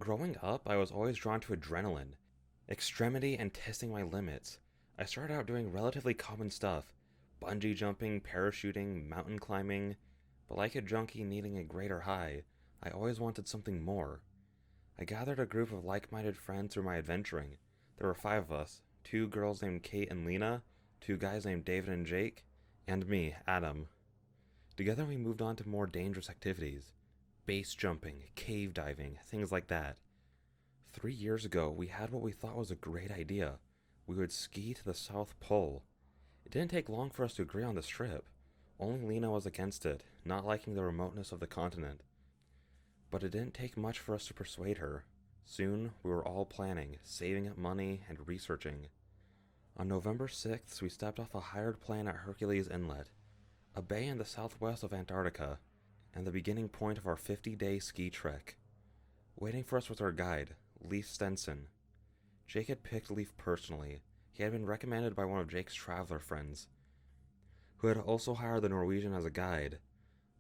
Growing up, I was always drawn to adrenaline, extremity, and testing my limits. I started out doing relatively common stuff bungee jumping, parachuting, mountain climbing, but like a junkie needing a greater high, I always wanted something more. I gathered a group of like minded friends through my adventuring. There were 5 of us: 2 girls named Kate and Lena, 2 guys named David and Jake, and me, Adam. Together we moved on to more dangerous activities: base jumping, cave diving, things like that. 3 years ago, we had what we thought was a great idea. We would ski to the South Pole. It didn't take long for us to agree on this trip. Only Lena was against it, not liking the remoteness of the continent. But it didn't take much for us to persuade her. Soon, we were all planning, saving up money, and researching. On November 6th, we stepped off a hired plane at Hercules Inlet, a bay in the southwest of Antarctica, and the beginning point of our 50-day ski trek. Waiting for us was our guide, Leif Stenson. Jake had picked Leif personally. He had been recommended by one of Jake's traveler friends, who had also hired the Norwegian as a guide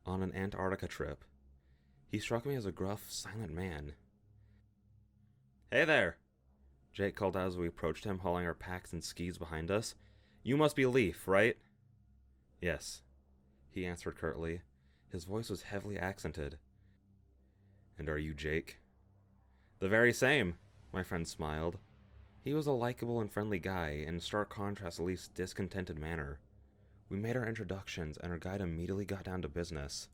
on an Antarctica trip. He struck me as a gruff, silent man. "Hey there!" Jake called out as we approached him, hauling our packs and skis behind us. "You must be Leif, right?" "Yes," he answered curtly. His voice was heavily accented. "And are you Jake?" "The very same," my friend smiled. He was a likable and friendly guy, in stark contrast to Leif's discontented manner. We made our introductions, and our guide immediately got down to business.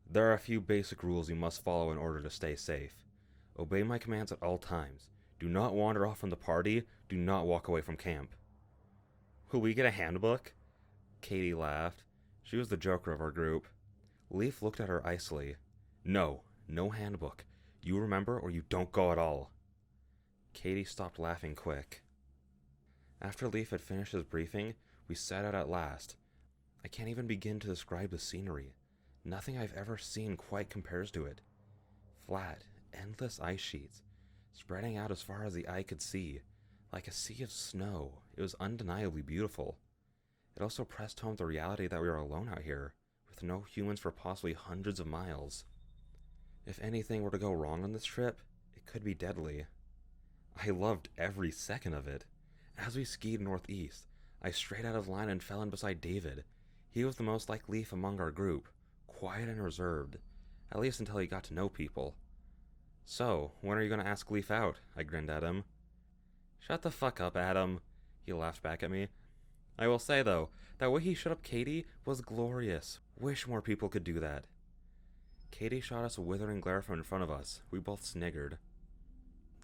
"There are a few basic rules you must follow in order to stay safe. Obey my commands at all times. Do not wander off from the party. Do not walk away from camp." "Will we get a handbook?" Katie laughed. She was the joker of our group. Leif looked at her icily. "No, no handbook. You remember, or you don't go at all." Katie stopped laughing quick. After Leif had finished his briefing, we set out at last. I can't even begin to describe the scenery. Nothing I've ever seen quite compares to it. Flat, endless ice sheets, spreading out as far as the eye could see, like a sea of snow. It was undeniably beautiful. It also pressed home the reality that we were alone out here, with no humans for possibly hundreds of miles. If anything were to go wrong on this trip, it could be deadly. I loved every second of it. As we skied northeast, I strayed out of line and fell in beside David. He was the most like Leif among our group, quiet and reserved, at least until he got to know people. "So, when are you going to ask Leif out?" I grinned at him. "Shut the fuck up, Adam," he laughed back at me. "I will say, though, that way he shut up Katie was glorious. Wish more people could do that." Katie shot us a withering glare from in front of us. We both sniggered.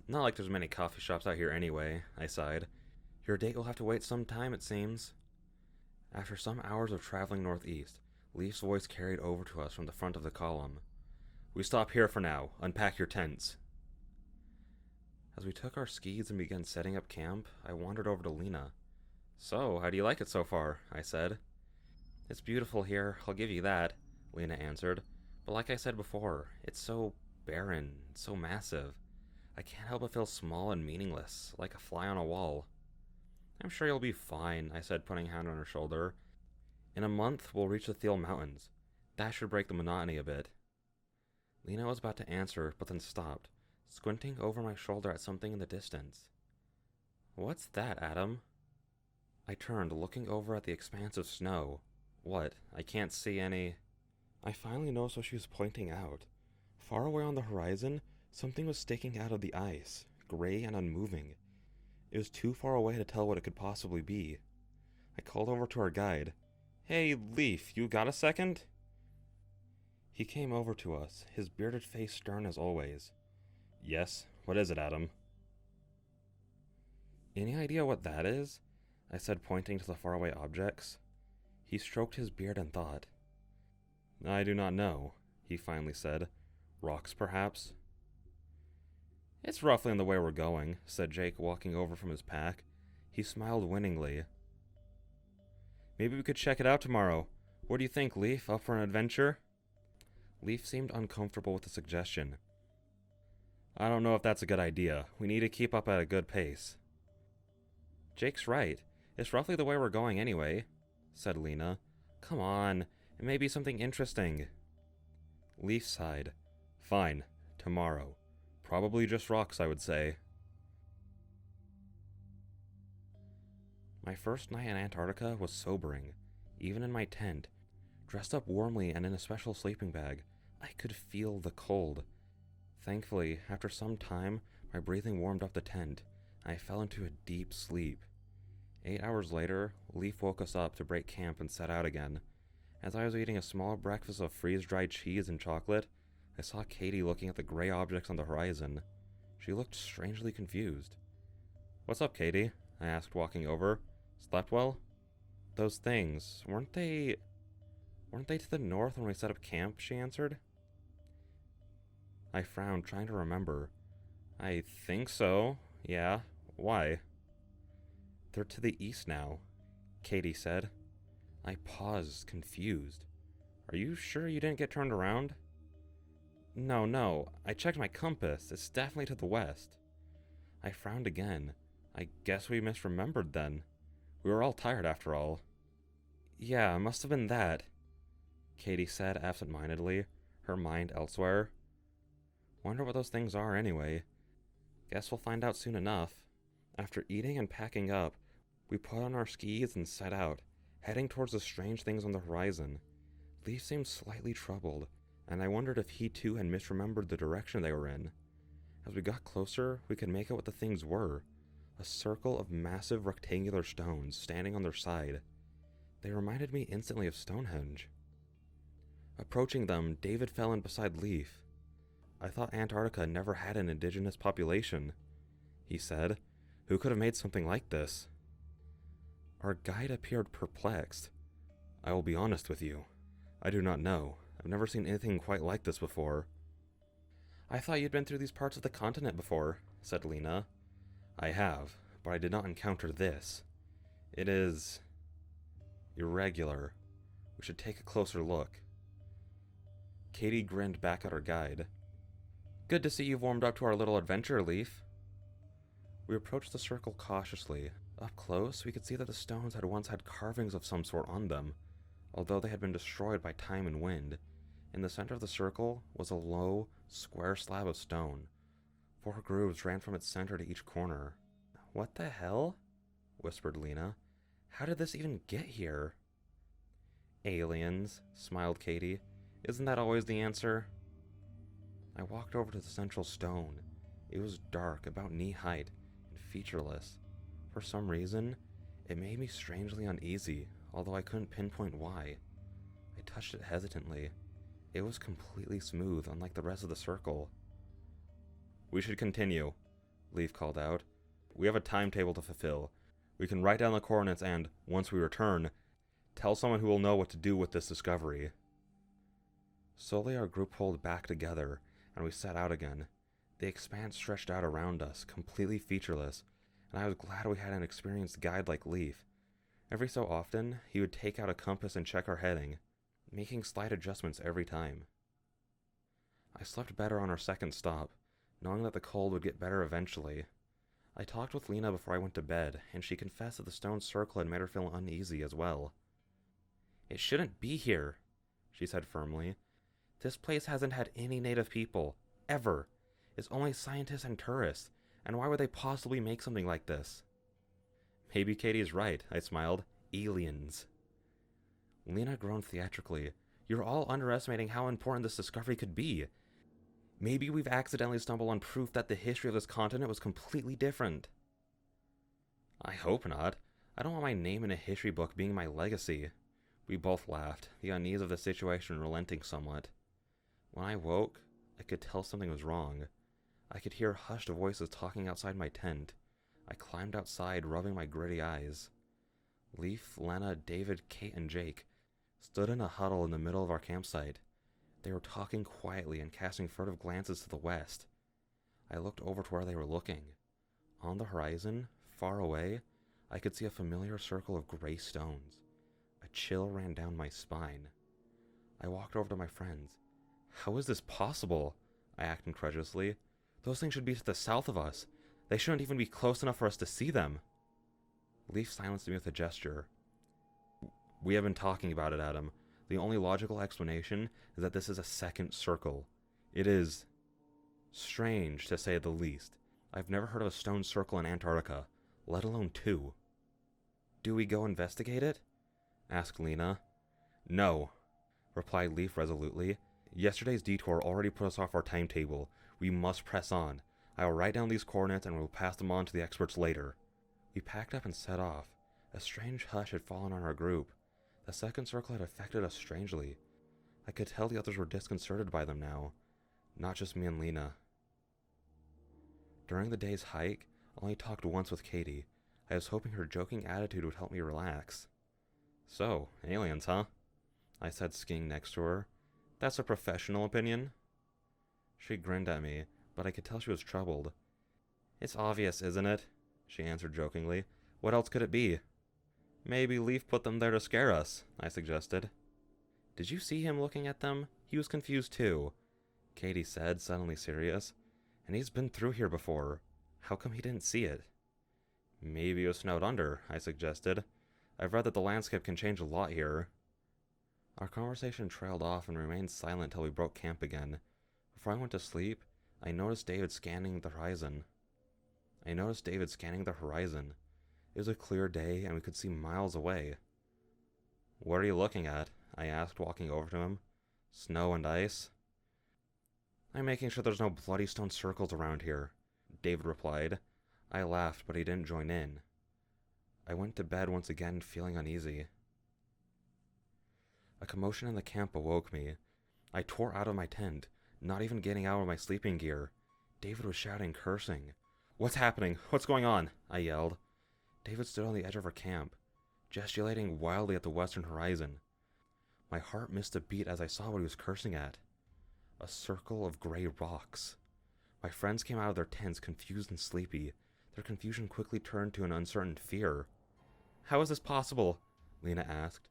"Not like there's many coffee shops out here anyway," I sighed. "Your date will have to wait some time, it seems." After some hours of traveling northeast, Leif's voice carried over to us from the front of the column. "We stop here for now. Unpack your tents." As we took our skis and began setting up camp, I wandered over to Lena. "So, how do you like it so far?" I said. "It's beautiful here, I'll give you that," Lena answered. "But like I said before, it's so barren, so massive. I can't help but feel small and meaningless, like a fly on a wall." "I'm sure you'll be fine," I said, putting a hand on her shoulder. "In a month, we'll reach the Thiel Mountains. That should break the monotony a bit." Lena was about to answer, but then stopped, squinting over my shoulder at something in the distance. "What's that, Adam?" I turned, looking over at the expanse of snow. "What? I can't see any—" I finally noticed what she was pointing out. Far away on the horizon, something was sticking out of the ice, gray and unmoving. It was too far away to tell what it could possibly be. I called over to our guide. "Hey, Leif, you got a second?" He came over to us, his bearded face stern as always. "Yes, what is it, Adam?" "Any idea what that is?" I said, pointing to the faraway objects. He stroked his beard and thought. "I do not know," he finally said. "Rocks, perhaps?" "It's roughly in the way we're going," said Jake, walking over from his pack. He smiled winningly. "Maybe we could check it out tomorrow. What do you think, Leif? Up for an adventure?" Leif seemed uncomfortable with the suggestion. "I don't know if that's a good idea. We need to keep up at a good pace." "Jake's right. It's roughly the way we're going anyway," said Lena. "Come on, it may be something interesting." Leif sighed. "Fine, tomorrow. Probably just rocks, I would say. My first night in Antarctica was sobering. Even in my tent, dressed up warmly and in a special sleeping bag, I could feel the cold. Thankfully, after some time, my breathing warmed up the tent, and I fell into a deep sleep. 8 hours later, Leaf woke us up to break camp and set out again. As I was eating a small breakfast of freeze-dried cheese and chocolate, I saw Katie looking at the gray objects on the horizon. She looked strangely confused. "What's up, Katie?" I asked, walking over. "Slept well?" "Those things, weren't they to the north when we set up camp?" she answered. I frowned, trying to remember. "I think so, yeah. Why?" "They're to the east now," Katie said. I paused, confused. "Are you sure you didn't get turned around?" No, I checked my compass. It's definitely to the west." I frowned again. I guess we misremembered then. We were all tired after all. "Yeah, must have been that," Katie said absent-mindedly, her mind elsewhere. "Wonder what those things are anyway. Guess we'll find out soon enough." After eating and packing up, we put on our skis and set out, heading towards the strange things on the horizon. Leaf seemed slightly troubled, and I wondered if he too had misremembered the direction they were in. As we got closer, we could make out what the things were. A circle of massive rectangular stones standing on their side. They reminded me instantly of Stonehenge. Approaching them, David fell in beside Leaf. "I thought Antarctica never had an indigenous population," he said. "Who could have made something like this?" Our guide appeared perplexed. "I will be honest with you. I do not know. I've never seen anything quite like this before." "I thought you'd been through these parts of the continent before," said Lena. "I have, but I did not encounter this. It is irregular. We should take a closer look." Katie grinned back at her guide. "Good to see you've warmed up to our little adventure, Leaf." We approached the circle cautiously. Up close, we could see that the stones had once had carvings of some sort on them, although they had been destroyed by time and wind. In the center of the circle was a low, square slab of stone. 4 grooves ran from its center to each corner. "What the hell?" whispered Lena. "How did this even get here?" "Aliens," smiled Katie. "Isn't that always the answer?" I walked over to the central stone. It was dark, about knee-height, and featureless. For some reason, it made me strangely uneasy, although I couldn't pinpoint why. I touched it hesitantly. It was completely smooth, unlike the rest of the circle. "We should continue," Leaf called out. "We have a timetable to fulfill. We can write down the coordinates and, once we return, tell someone who will know what to do with this discovery." Slowly our group pulled back together, and we set out again. The expanse stretched out around us, completely featureless, and I was glad we had an experienced guide like Leaf. Every so often, he would take out a compass and check our heading, making slight adjustments every time. I slept better on our second stop, knowing that the cold would get better eventually. I talked with Lena before I went to bed, and she confessed that the stone circle had made her feel uneasy as well. "It shouldn't be here," she said firmly. "This place hasn't had any native people, ever. It's only scientists and tourists, and why would they possibly make something like this?" "Maybe Katie's right," I smiled. "Aliens." Lena groaned theatrically. "You're all underestimating how important this discovery could be. Maybe we've accidentally stumbled on proof that the history of this continent was completely different." "I hope not. I don't want my name in a history book being my legacy." We both laughed, the unease of the situation relenting somewhat. When I woke, I could tell something was wrong. I could hear hushed voices talking outside my tent. I climbed outside, rubbing my gritty eyes. Leaf, Lena, David, Kate, and Jake stood in a huddle in the middle of our campsite. They were talking quietly and casting furtive glances to the west. I looked over to where they were looking. On the horizon, far away, I could see a familiar circle of gray stones. A chill ran down my spine. I walked over to my friends. "How is this possible?" I asked incredulously. "Those things should be to the south of us. They shouldn't even be close enough for us to see them." Leaf silenced me with a gesture. "We have been talking about it, Adam. The only logical explanation is that this is a second circle. It is Strange, to say the least. I've never heard of a stone circle in Antarctica, let alone two. Do we go investigate it? Asked Lena. No, replied Leaf resolutely. Yesterday's detour already put us off our timetable. We must press on. I will write down these coordinates and we will pass them on to the experts later. We packed up and set off. A strange hush had fallen on our group. The second circle had affected us strangely. I could tell the others were disconcerted by them now. Not just me and Lena. During the day's hike, I only talked once with Katie. I was hoping her joking attitude would help me relax. So, aliens, huh? I said, skiing next to her. That's a professional opinion. She grinned at me, but I could tell she was troubled. It's obvious, isn't it? She answered jokingly. What else could it be? Maybe Leaf put them there to scare us, I suggested. Did you see him looking at them? He was confused too, Katie said, suddenly serious. And he's been through here before. How come he didn't see it? Maybe it was snowed under, I suggested. I've read that the landscape can change a lot here. Our conversation trailed off and remained silent till we broke camp again. Before I went to sleep, I noticed David scanning the horizon. It was a clear day and we could see miles away. What are you looking at? I asked, walking over to him. Snow and ice? I'm making sure there's no bloody stone circles around here, David replied. I laughed, but he didn't join in. I went to bed once again, feeling uneasy. A commotion in the camp awoke me. I tore out of my tent, not even getting out of my sleeping gear. David was shouting, cursing. What's happening? What's going on? I yelled. David stood on the edge of our camp, gesticulating wildly at the western horizon. My heart missed a beat as I saw what he was cursing at. A circle of gray rocks. My friends came out of their tents, confused and sleepy. Their confusion quickly turned to an uncertain fear. How is this possible? Lena asked.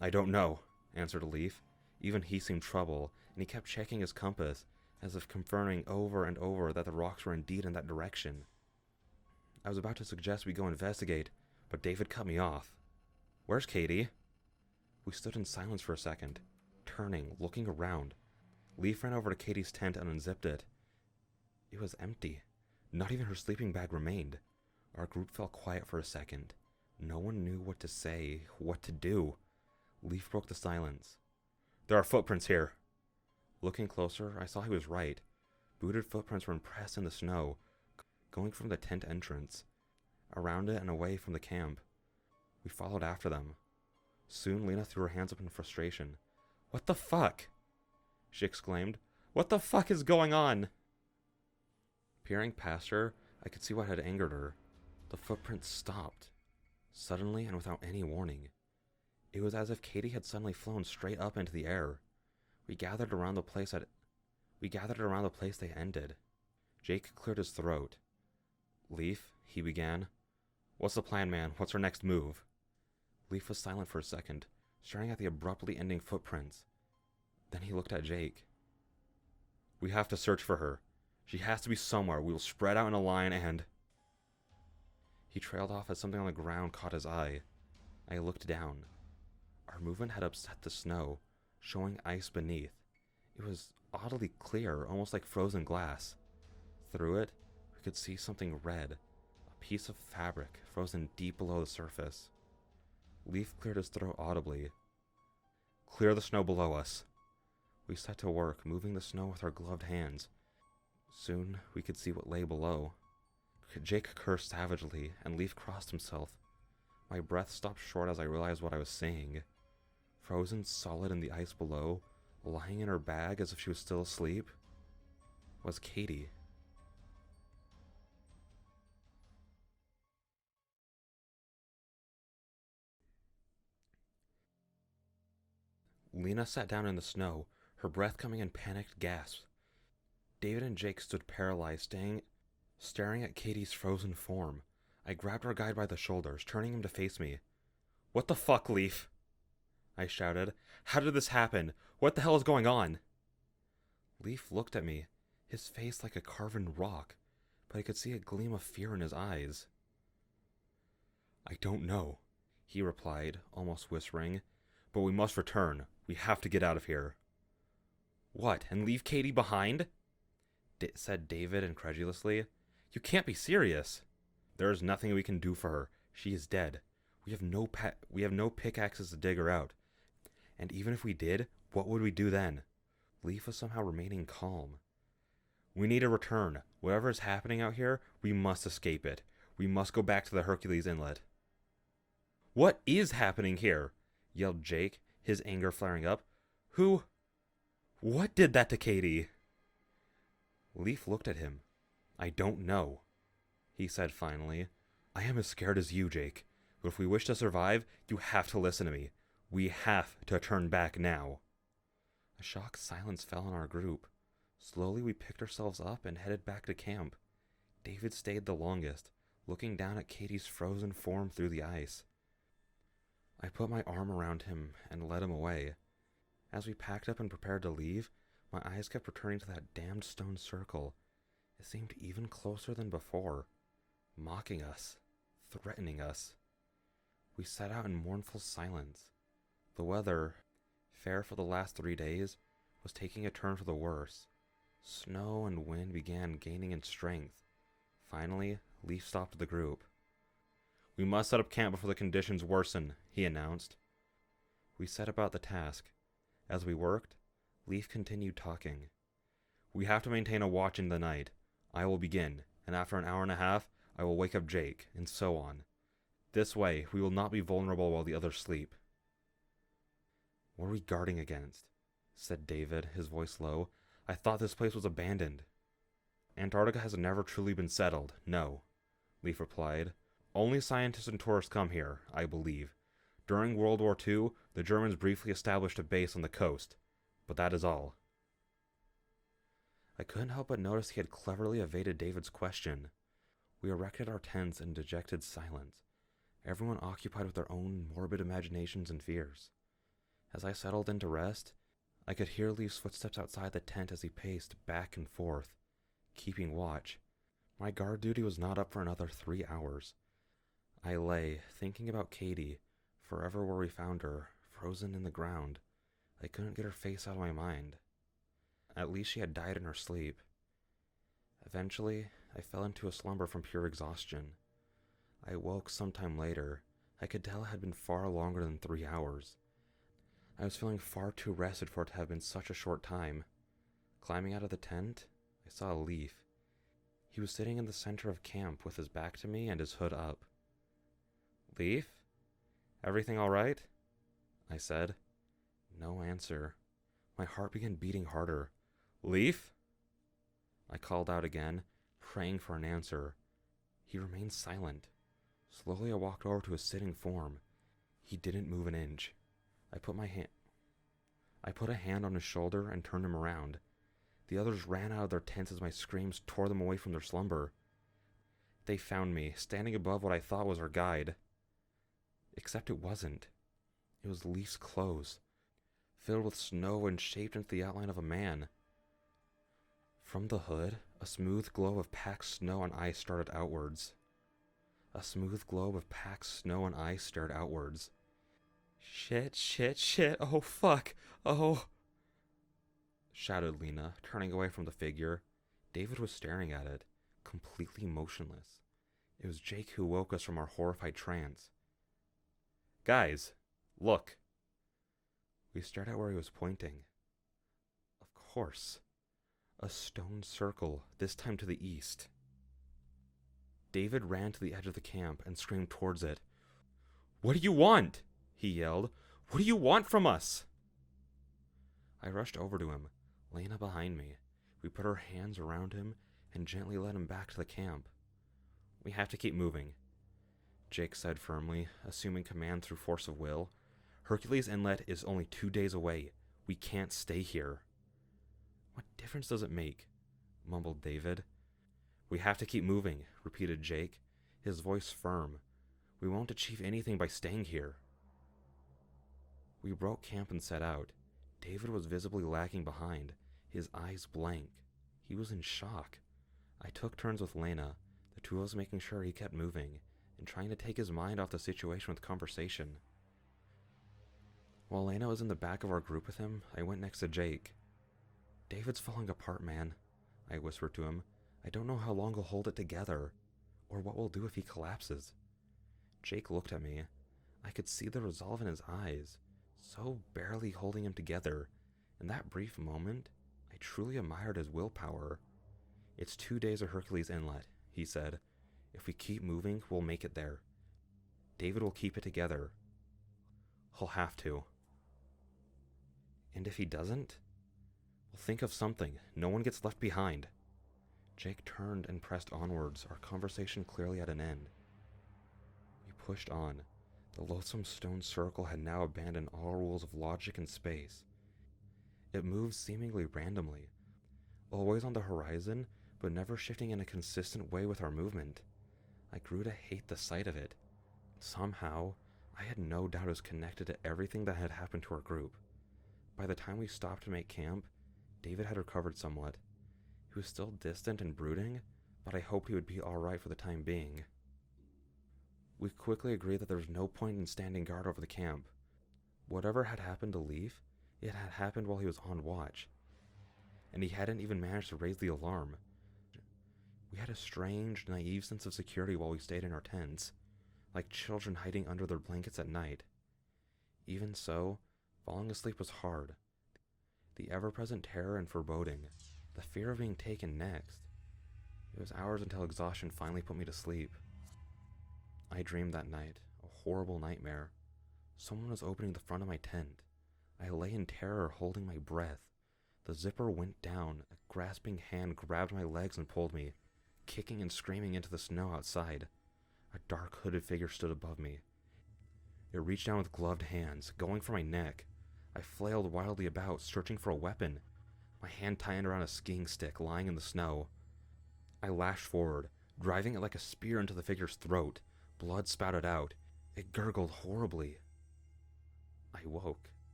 I don't know, answered Leaf. Even he seemed troubled, and he kept checking his compass, as if confirming over and over that the rocks were indeed in that direction. I was about to suggest we go investigate, but David cut me off. Where's Katie? We stood in silence for a second, turning, looking around. Leaf ran over to Katie's tent and unzipped it. It was empty. Not even her sleeping bag remained. Our group fell quiet for a second. No one knew what to say, what to do. Leaf broke the silence. There are footprints here. Looking closer, I saw he was right. Booted footprints were impressed in the snow, going from the tent entrance, around it and away from the camp. We followed after them. Soon Lena threw her hands up in frustration. What the fuck? She exclaimed. What the fuck is going on? Peering past her, I could see what had angered her. The footprints stopped, suddenly and without any warning. It was as if Katie had suddenly flown straight up into the air. We gathered around the place they ended. Jake cleared his throat. Leaf, he began. What's the plan, man? What's our next move? Leaf was silent for a second, staring at the abruptly ending footprints. Then he looked at Jake. We have to search for her. She has to be somewhere. We will spread out in a line and... He trailed off as something on the ground caught his eye. I looked down. Our movement had upset the snow, showing ice beneath. It was oddly clear, almost like frozen glass. Through it, we could see something red, a piece of fabric frozen deep below the surface. Leaf cleared his throat audibly. Clear the snow below us. We set to work, moving the snow with our gloved hands. Soon, we could see what lay below. Jake cursed savagely, and Leaf crossed himself. My breath stopped short as I realized what I was saying. Frozen solid in the ice below, lying in her bag as if she was still asleep, was Katie. Lena sat down in the snow, her breath coming in panicked gasps. David and Jake stood paralyzed, staring at Katie's frozen form. I grabbed our guide by the shoulders, turning him to face me. What the fuck, Leaf? I shouted. How did this happen? What the hell is going on? Leaf looked at me, his face like a carven rock, but I could see a gleam of fear in his eyes. I don't know, he replied, almost whispering, but we must return. We have to get out of here. What, and leave Katie behind? said David incredulously. You can't be serious. There is nothing we can do for her. She is dead. We have no pickaxes to dig her out. And even if we did, what would we do then? Leaf was somehow remaining calm. We need a return. Whatever is happening out here, we must escape it. We must go back to the Hercules Inlet. What is happening here? Yelled Jake, his anger flaring up. What did that to Katie? Leaf looked at him. I don't know, he said finally. I am as scared as you, Jake. But if we wish to survive, you have to listen to me. We have to turn back now. A shocked silence fell on our group. Slowly we picked ourselves up and headed back to camp. David stayed the longest, looking down at Katie's frozen form through the ice. I put my arm around him and led him away. As we packed up and prepared to leave, my eyes kept returning to that damned stone circle. It seemed even closer than before, mocking us, threatening us. We set out in mournful silence. The weather, fair for the last 3 days, was taking a turn for the worse. Snow and wind began gaining in strength. Finally, Leaf stopped the group. We must set up camp before the conditions worsen, he announced. We set about the task. As we worked, Leaf continued talking. We have to maintain a watch in the night. I will begin, and after an hour and a half, I will wake up Jake, and so on. This way, we will not be vulnerable while the others sleep. What are we guarding against? Said David, his voice low. I thought this place was abandoned. Antarctica has never truly been settled, no, Leaf replied. Only scientists and tourists come here, I believe. During World War II, the Germans briefly established a base on the coast, but that is all. I couldn't help but notice he had cleverly evaded David's question. We erected our tents in dejected silence, everyone occupied with their own morbid imaginations and fears. As I settled in to rest, I could hear Leaf's footsteps outside the tent as he paced back and forth, keeping watch. My guard duty was not up for another 3 hours. I lay, thinking about Katie, forever where we found her, frozen in the ground. I couldn't get her face out of my mind. At least she had died in her sleep. Eventually, I fell into a slumber from pure exhaustion. I woke sometime later. I could tell it had been far longer than 3 hours. I was feeling far too rested for it to have been such a short time. Climbing out of the tent, I saw Leaf. He was sitting in the center of camp with his back to me and his hood up. Leaf? Everything all right? I said. No answer. My heart began beating harder. Leaf? I called out again, praying for an answer. He remained silent. Slowly I walked over to his sitting form. He didn't move an inch. I put a hand on his shoulder and turned him around. The others ran out of their tents as my screams tore them away from their slumber. They found me, standing above what I thought was our guide. Except it wasn't. It was Leaf's clothes, filled with snow and shaped into the outline of a man. From the hood, a smooth globe of packed snow and ice started outwards. Stared outwards. Shit, oh fuck, oh, shouted Lena, turning away from the figure. David was staring at it, completely motionless. It was Jake who woke us from our horrified trance. Guys, look. We stared at where he was pointing. Of course. A stone circle, this time to the east. David ran to the edge of the camp and screamed towards it. What do you want? He yelled. What do you want from us? I rushed over to him, Lena behind me. We put our hands around him and gently led him back to the camp. We have to keep moving, Jake said firmly, assuming command through force of will. Hercules Inlet is only 2 days away. We can't stay here. What difference does it make? Mumbled David. We have to keep moving, repeated Jake, his voice firm. We won't achieve anything by staying here. We broke camp and set out. David was visibly lagging behind, his eyes blank. He was in shock. I took turns with Lena, the two of us making sure he kept moving, and trying to take his mind off the situation with conversation. While Lena was in the back of our group with him, I went next to Jake. David's falling apart, man. I whispered to him. I don't know how long we'll hold it together, or what we'll do if he collapses. Jake looked at me. I could see the resolve in his eyes, so barely holding him together. In that brief moment, I truly admired his willpower. It's 2 days of Hercules Inlet, he said. If we keep moving, we'll make it there. David will keep it together. He'll have to. And if he doesn't? We'll think of something. No one gets left behind. Jake turned and pressed onwards, our conversation clearly at an end. We pushed on. The loathsome stone circle had now abandoned all rules of logic and space. It moved seemingly randomly, always on the horizon, but never shifting in a consistent way with our movement. I grew to hate the sight of it. Somehow, I had no doubt it was connected to everything that had happened to our group. By the time we stopped to make camp, David had recovered somewhat. He was still distant and brooding, but I hoped he would be alright for the time being. We quickly agreed that there was no point in standing guard over the camp. Whatever had happened to Leaf, it had happened while he was on watch, and he hadn't even managed to raise the alarm. We had a strange, naive sense of security while we stayed in our tents, like children hiding under their blankets at night. Even so, falling asleep was hard. The ever-present terror and foreboding, the fear of being taken next. It was hours until exhaustion finally put me to sleep. I dreamed that night, a horrible nightmare. Someone was opening the front of my tent. I lay in terror, holding my breath. The zipper went down. A grasping hand grabbed my legs and pulled me, kicking and screaming into the snow outside. A dark hooded figure stood above me. It reached down with gloved hands, going for my neck. I flailed wildly about, searching for a weapon. My hand tightened around a skiing stick lying in the snow. I lashed forward, driving it like a spear into the figure's throat. Blood spouted out. It gurgled horribly. I woke.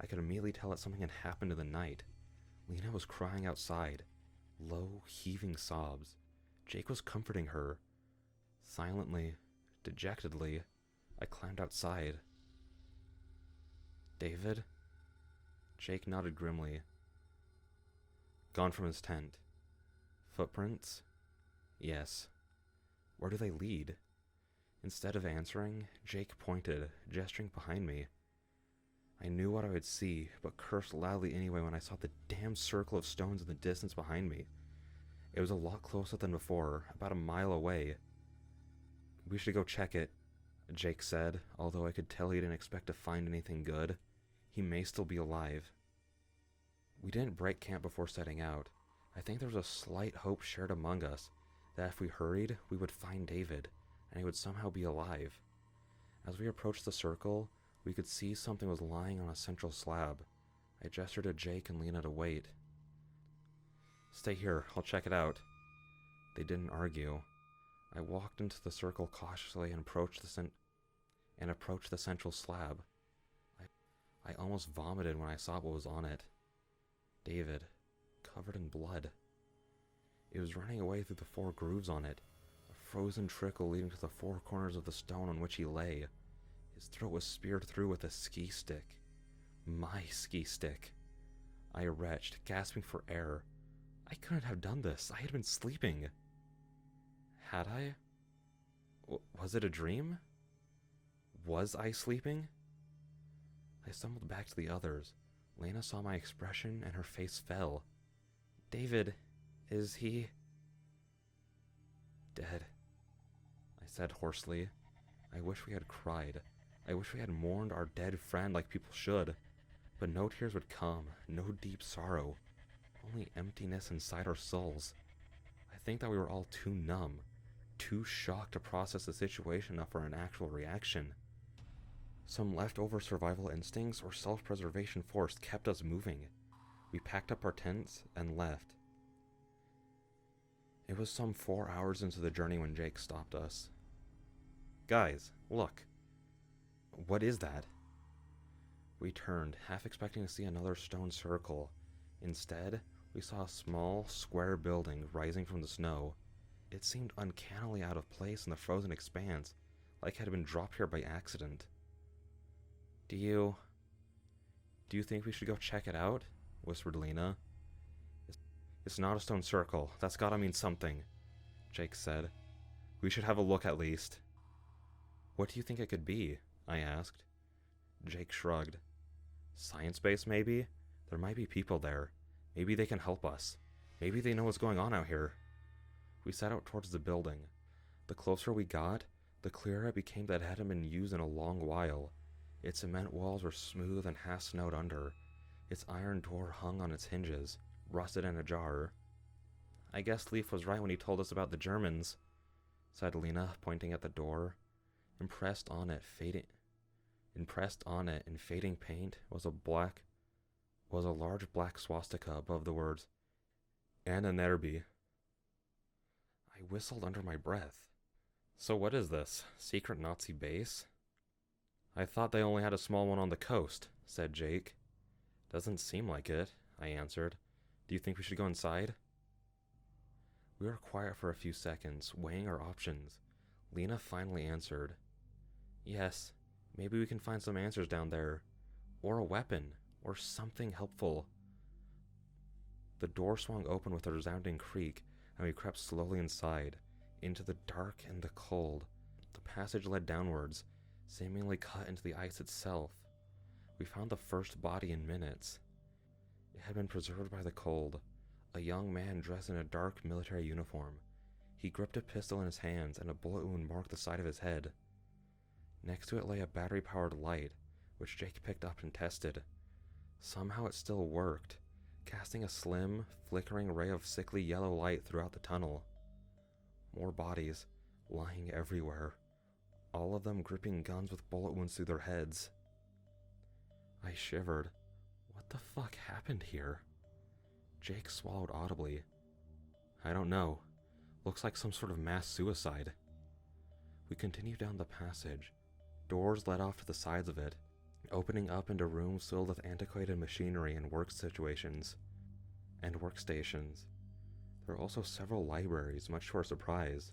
I could immediately tell that something had happened in the night. Lena was crying outside, low, heaving sobs. Jake was comforting her. Silently, dejectedly, I climbed outside. David? Jake nodded grimly. Gone from his tent. Footprints? Yes. Where do they lead? Instead of answering, Jake pointed, gesturing behind me. I knew what I would see, but cursed loudly anyway when I saw the damn circle of stones in the distance behind me. It was a lot closer than before, about a mile away. We should go check it, Jake said, although I could tell he didn't expect to find anything good. He may still be alive. We didn't break camp before setting out. I think there was a slight hope shared among us that if we hurried, we would find David, and he would somehow be alive. As we approached the circle, we could see something was lying on a central slab. I gestured to Jake and Lena to wait. Stay here, I'll check it out. They didn't argue. I walked into the circle cautiously and approached the central slab. I almost vomited when I saw what was on it. David, covered in blood. It was running away through the 4 grooves on it, a frozen trickle leading to the 4 corners of the stone on which he lay. His throat was speared through with a ski stick. My ski stick. I retched, gasping for air. I couldn't have done this. I had been sleeping. Had I? Was it a dream? Was I sleeping? I stumbled back to the others. Lena saw my expression and her face fell. David, is he... dead? I said hoarsely. I wish we had cried. I wish we had mourned our dead friend like people should. But no tears would come, no deep sorrow. Only emptiness inside our souls. I think that we were all too numb, too shocked to process the situation enough for an actual reaction. Some leftover survival instincts or self-preservation force kept us moving. We packed up our tents and left. It was some 4 hours into the journey when Jake stopped us. Guys, look. What is that? We turned, half expecting to see another stone circle. Instead, we saw a small, square building rising from the snow. It seemed uncannily out of place in the frozen expanse, like it had been dropped here by accident. Do you think we should go check it out? Whispered Lena. It's not a stone circle. That's gotta mean something, Jake said. We should have a look at least. What do you think it could be? I asked. Jake shrugged. Science base, maybe? There might be people there. Maybe they can help us. Maybe they know what's going on out here. We set out towards the building. The closer we got, the clearer it became that it hadn't been used in a long while. Its cement walls were smooth and half snowed under. Its iron door hung on its hinges, rusted and ajar. I guess Leaf was right when he told us about the Germans, said Lena, pointing at the door. Impressed on it in fading paint was a large black swastika above the words Anna Nerby. I whistled under my breath. So what is this? Secret Nazi base? I thought they only had a small one on the coast, said Jake. Doesn't seem like it, I answered. Do you think we should go inside? We were quiet for a few seconds, weighing our options. Lena finally answered. Yes, maybe we can find some answers down there. Or a weapon, or something helpful. The door swung open with a resounding creak, and we crept slowly inside, into the dark and the cold. The passage led downwards, seemingly cut into the ice itself. We found the first body in minutes. It had been preserved by the cold. A young man dressed in a dark military uniform. He gripped a pistol in his hands, and a bullet wound marked the side of his head. Next to it lay a battery-powered light, which Jake picked up and tested. Somehow it still worked, casting a slim, flickering ray of sickly yellow light throughout the tunnel. More bodies, lying everywhere, all of them gripping guns with bullet wounds through their heads. I shivered. What the fuck happened here? Jake swallowed audibly. I don't know. Looks like some sort of mass suicide. We continued down the passage. Doors led off to the sides of it, opening up into rooms filled with antiquated machinery and workstations. There were also several libraries, much to our surprise.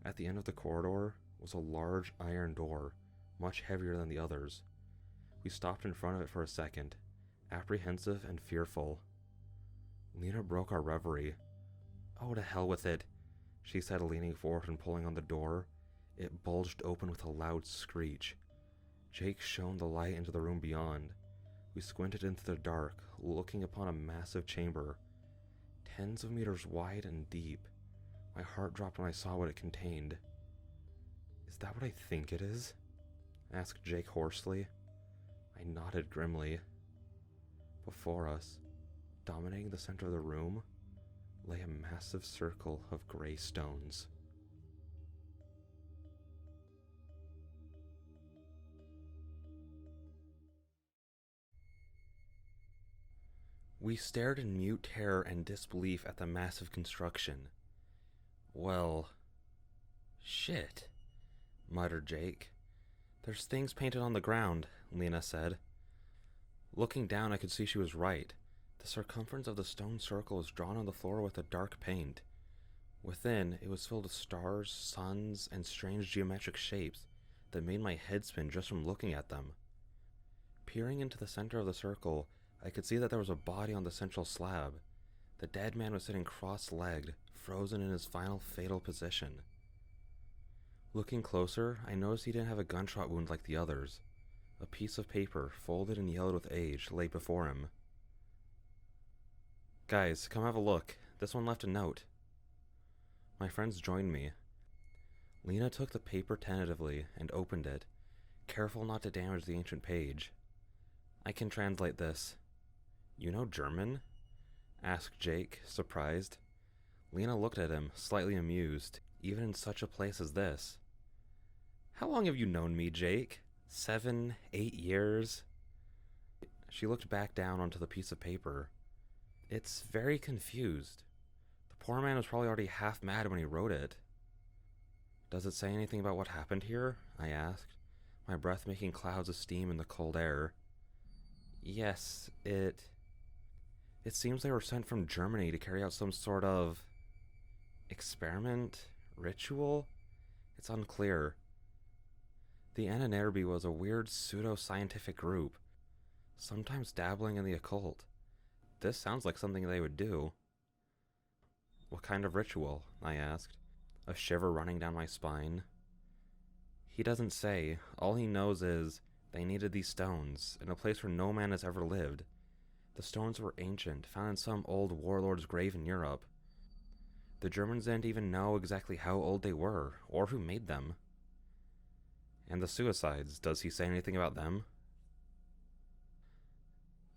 At the end of the corridor was a large iron door, much heavier than the others. We stopped in front of it for a second, apprehensive and fearful. Lena broke our reverie. Oh, to hell with it, she said, leaning forward and pulling on the door. It bulged open with a loud screech. Jake shone the light into the room beyond. We squinted into the dark, looking upon a massive chamber, tens of meters wide and deep. My heart dropped when I saw what it contained. Is that what I think it is? Asked Jake hoarsely. I nodded grimly. Before us, dominating the center of the room, lay a massive circle of gray stones. We stared in mute terror and disbelief at the massive construction. Well, shit, muttered Jake. There's things painted on the ground, Lena said. Looking down, I could see she was right. The circumference of the stone circle was drawn on the floor with a dark paint. Within, it was filled with stars, suns, and strange geometric shapes that made my head spin just from looking at them. Peering into the center of the circle, I could see that there was a body on the central slab. The dead man was sitting cross-legged, frozen in his final fatal position. Looking closer, I noticed he didn't have a gunshot wound like the others. A piece of paper, folded and yellowed with age, lay before him. Guys, come have a look. This one left a note. My friends joined me. Lena took the paper tentatively and opened it, careful not to damage the ancient page. I can translate this. You know German? Asked Jake, surprised. Lena looked at him, slightly amused, even in such a place as this. How long have you known me, Jake? 7, 8 years? She looked back down onto the piece of paper. It's very confused. The poor man was probably already half mad when he wrote it. Does it say anything about what happened here? I asked, my breath making clouds of steam in the cold air. Yes, it seems they were sent from Germany to carry out some sort of experiment? Ritual? It's unclear. The Annenerbe was a weird pseudo-scientific group, sometimes dabbling in the occult. This sounds like something they would do. What kind of ritual? I asked, a shiver running down my spine. He doesn't say. All he knows is they needed these stones, in a place where no man has ever lived. The stones were ancient, found in some old warlord's grave in Europe. The Germans didn't even know exactly how old they were, or who made them. And the suicides, does he say anything about them?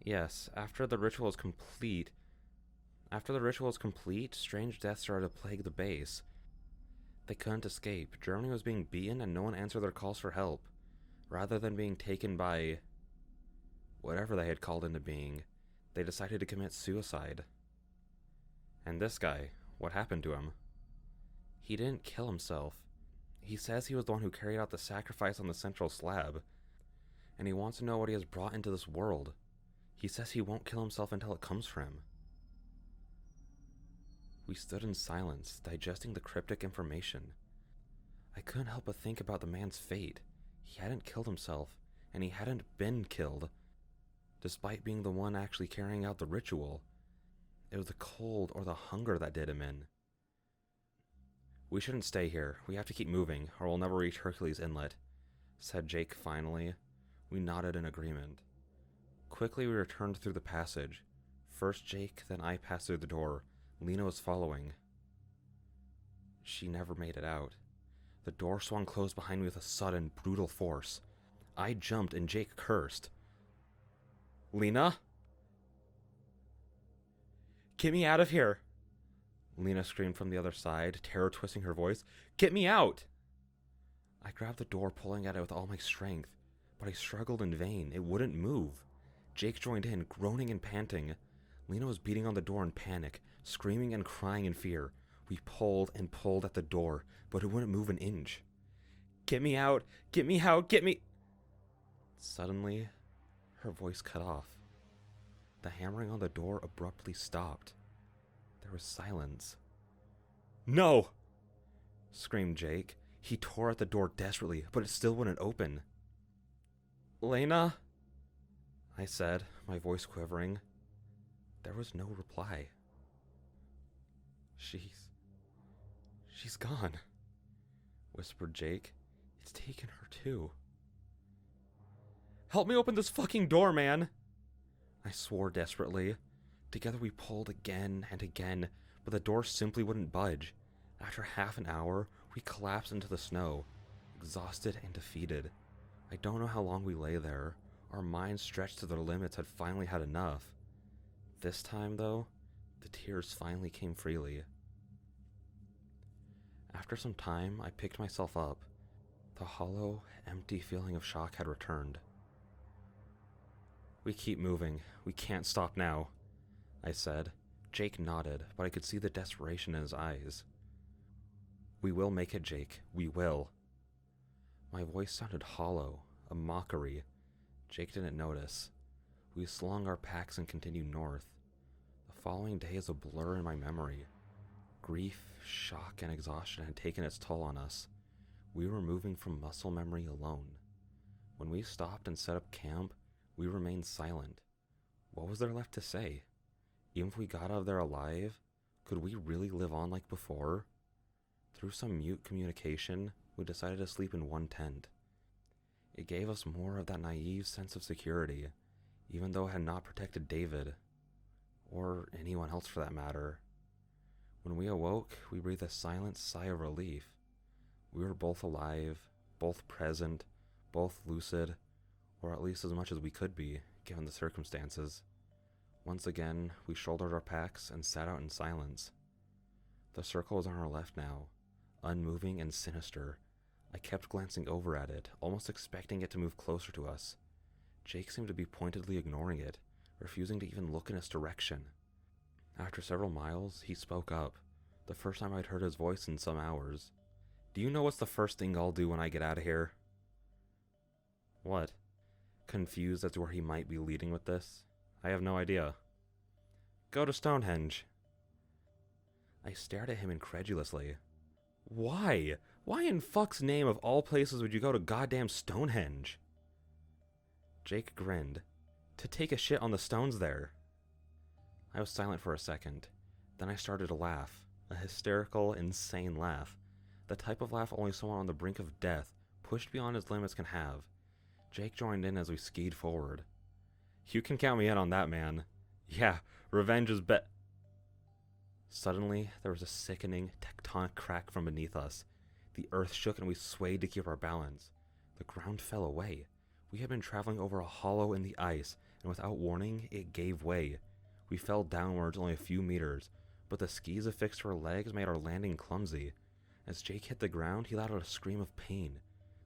Yes, after the ritual is complete, strange deaths started to plague the base. They couldn't escape. Germany was being beaten and no one answered their calls for help. Rather than being taken by whatever they had called into being, they decided to commit suicide. And this guy, what happened to him? He didn't kill himself. He says he was the one who carried out the sacrifice on the central slab, and he wants to know what he has brought into this world. He says he won't kill himself until it comes for him. We stood in silence, digesting the cryptic information. I couldn't help but think about the man's fate. He hadn't killed himself, and he hadn't been killed, despite being the one actually carrying out the ritual. It was the cold or the hunger that did him in. We shouldn't stay here. We have to keep moving, or we'll never reach Hercules Inlet, said Jake finally. We nodded in agreement. Quickly we returned through the passage. First Jake, then I passed through the door. Lena was following. She never made it out. The door swung closed behind me with a sudden, brutal force. I jumped and Jake cursed. Lena? Get me out of here! Lena screamed from the other side, terror twisting her voice. Get me out! I grabbed the door, pulling at it with all my strength, but I struggled in vain. It wouldn't move. Jake joined in, groaning and panting. Lena was beating on the door in panic, screaming and crying in fear. We pulled and pulled at the door, but it wouldn't move an inch. Get me out! Get me out! Get me... Suddenly, her voice cut off. The hammering on the door abruptly stopped. There was silence. No! Screamed Jake. He tore at the door desperately, but it still wouldn't open. Lena? I said, my voice quivering. There was no reply. She's gone, whispered Jake. It's taken her too. Help me open this fucking door, man! I swore desperately. Together we pulled again and again, but the door simply wouldn't budge. After half an hour, we collapsed into the snow, exhausted and defeated. I don't know how long we lay there. Our minds stretched to their limits had finally had enough. This time, though, the tears finally came freely. After some time, I picked myself up. The hollow, empty feeling of shock had returned. We keep moving. We can't stop now, I said. Jake nodded, but I could see the desperation in his eyes. We will make it, Jake. We will. My voice sounded hollow, a mockery. Jake didn't notice. We slung our packs and continued north. The following day is a blur in my memory. Grief, shock, and exhaustion had taken its toll on us. We were moving from muscle memory alone. When we stopped and set up camp, we remained silent. What was there left to say? Even if we got out of there alive, could we really live on like before? Through some mute communication, we decided to sleep in one tent. It gave us more of that naive sense of security, even though it had not protected David, or anyone else for that matter. When we awoke, we breathed a silent sigh of relief. We were both alive, both present, both lucid, or at least as much as we could be, given the circumstances. Once again, we shouldered our packs and sat out in silence. The circle was on our left now, unmoving and sinister. I kept glancing over at it, almost expecting it to move closer to us. Jake seemed to be pointedly ignoring it, refusing to even look in its direction. After several miles, he spoke up, the first time I'd heard his voice in some hours. Do you know what's the first thing I'll do when I get out of here? What? Confused as to where he might be leading with this. I have no idea. Go to Stonehenge. I stared at him incredulously. Why? Why in fuck's name of all places would you go to goddamn Stonehenge? Jake grinned. To take a shit on the stones there. I was silent for a second. Then I started to laugh. A hysterical, insane laugh. The type of laugh only someone on the brink of death, pushed beyond his limits, can have. Jake joined in as we skied forward. You can count me in on that, man. Yeah, revenge is Suddenly, there was a sickening, tectonic crack from beneath us. The earth shook and we swayed to keep our balance. The ground fell away. We had been traveling over a hollow in the ice, and without warning, it gave way. We fell downwards only a few meters, but the skis affixed to our legs made our landing clumsy. As Jake hit the ground, he let out a scream of pain.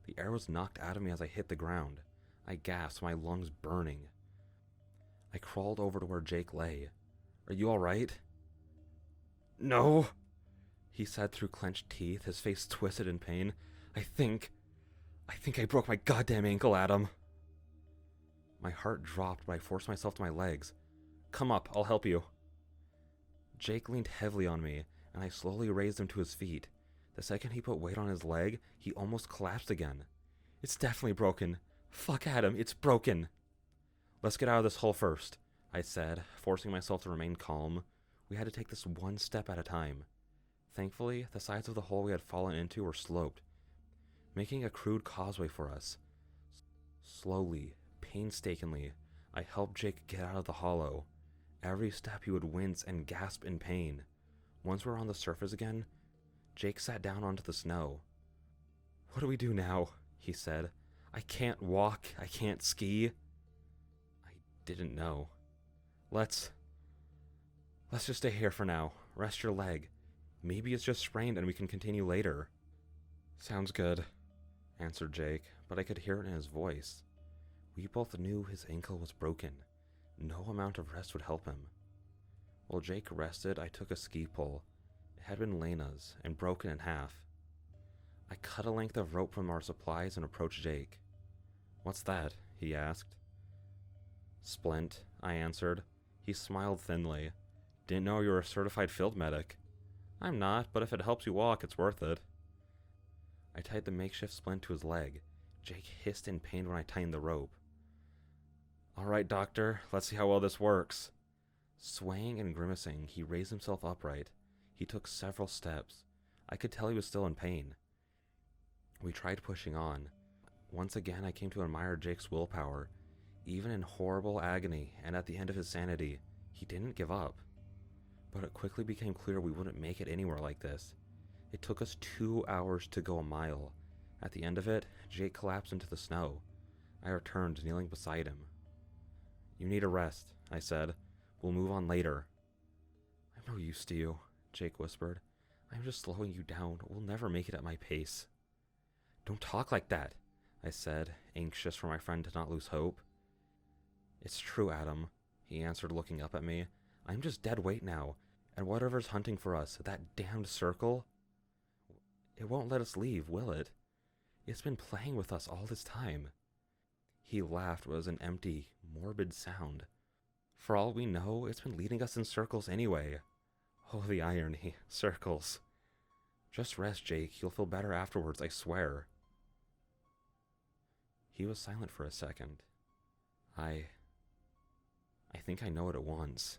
The air was knocked out of me as I hit the ground. I gasped, my lungs burning. I crawled over to where Jake lay. Are you alright? No, he said through clenched teeth, his face twisted in pain. I think I broke my goddamn ankle, Adam. My heart dropped, but I forced myself to my legs. Come up, I'll help you. Jake leaned heavily on me, and I slowly raised him to his feet. The second he put weight on his leg, he almost collapsed again. It's definitely broken. Fuck Adam, it's broken. Let's get out of this hole first, I said, forcing myself to remain calm. We had to take this one step at a time. Thankfully, the sides of the hole we had fallen into were sloped, making a crude causeway for us. Slowly, painstakingly, I helped Jake get out of the hollow. Every step he would wince and gasp in pain. Once we were on the surface again, Jake sat down onto the snow. What do we do now? He said. I can't walk, I can't ski. I didn't know. Let's just stay here for now. Rest your leg. Maybe it's just sprained and we can continue later. Sounds good, answered Jake, but I could hear it in his voice. We both knew his ankle was broken. No amount of rest would help him. While Jake rested, I took a ski pole. It had been Lena's and broken in half. I cut a length of rope from our supplies and approached Jake. What's that? He asked. Splint, I answered. He smiled thinly. Didn't know you were a certified field medic. I'm not, but if it helps you walk, it's worth it. I tied the makeshift splint to his leg. Jake hissed in pain when I tightened the rope. All right, doctor, let's see how well this works. Swaying and grimacing, he raised himself upright. He took several steps. I could tell he was still in pain. We tried pushing on. Once again, I came to admire Jake's willpower. Even in horrible agony and at the end of his sanity, he didn't give up. But it quickly became clear we wouldn't make it anywhere like this. It took us 2 hours to go a mile. At the end of it, Jake collapsed into the snow. I returned, kneeling beside him. You need a rest, I said. We'll move on later. I'm no use to you, Jake whispered. I'm just slowing you down. We'll never make it at my pace. Don't talk like that, I said, anxious for my friend to not lose hope. It's true, Adam, he answered, looking up at me. I'm just dead weight now, and whatever's hunting for us, that damned circle, it won't let us leave, will it? It's been playing with us all this time. He laughed. It was an empty, morbid sound. For all we know, it's been leading us in circles anyway. Oh, the irony. Circles. Just rest, Jake. You'll feel better afterwards, I swear. He was silent for a second. I think I know what it wants.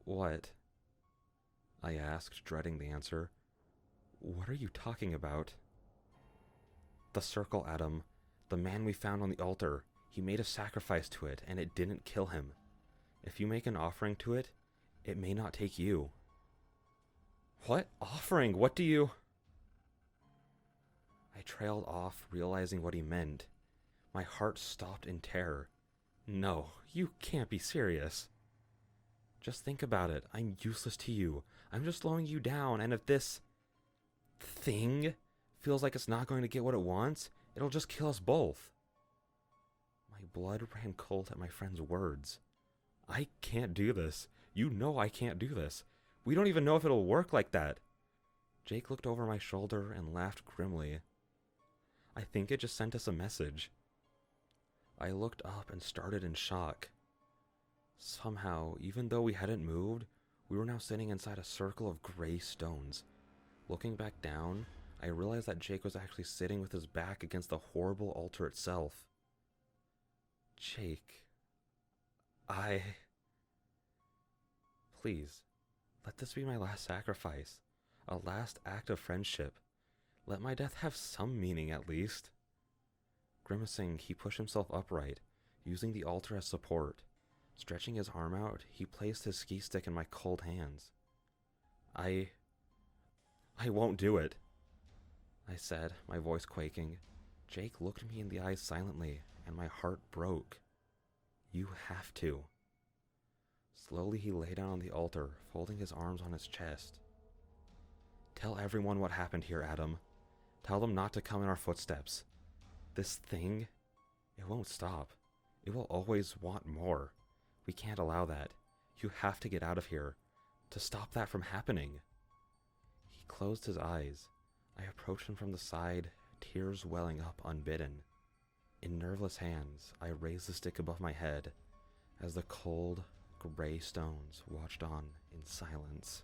What? I asked, dreading the answer. What are you talking about? The circle, Adam. The man we found on the altar. He made a sacrifice to it, and it didn't kill him. If you make an offering to it, it may not take you. What offering? What do you... I trailed off, realizing what he meant. My heart stopped in terror. No, you can't be serious. Just think about it. I'm useless to you. I'm just slowing you down, and if this thing feels like it's not going to get what it wants, it'll just kill us both. My blood ran cold at my friend's words. I can't do this. You know I can't do this. We don't even know if it'll work like that. Jake looked over my shoulder and laughed grimly. I think it just sent us a message. I looked up and started in shock. Somehow, even though we hadn't moved, we were now sitting inside a circle of gray stones. Looking back down, I realized that Jake was actually sitting with his back against the horrible altar itself. Jake, Please, Let this be my last sacrifice, a last act of friendship. Let my death have some meaning at least. Grimacing, he pushed himself upright, using the altar as support. Stretching his arm out, he placed his ski stick in my cold hands. I won't do it, I said, my voice quaking. Jake looked me in the eyes silently, and my heart broke. You have to. Slowly he lay down on the altar, folding his arms on his chest. Tell everyone what happened here, Adam. Tell them not to come in our footsteps. This thing, it won't stop. It will always want more. We can't allow that. You have to get out of here, to stop that from happening. He closed his eyes. I approached him from the side, tears welling up unbidden. In nerveless hands, I raised the stick above my head as the cold, gray stones watched on in silence.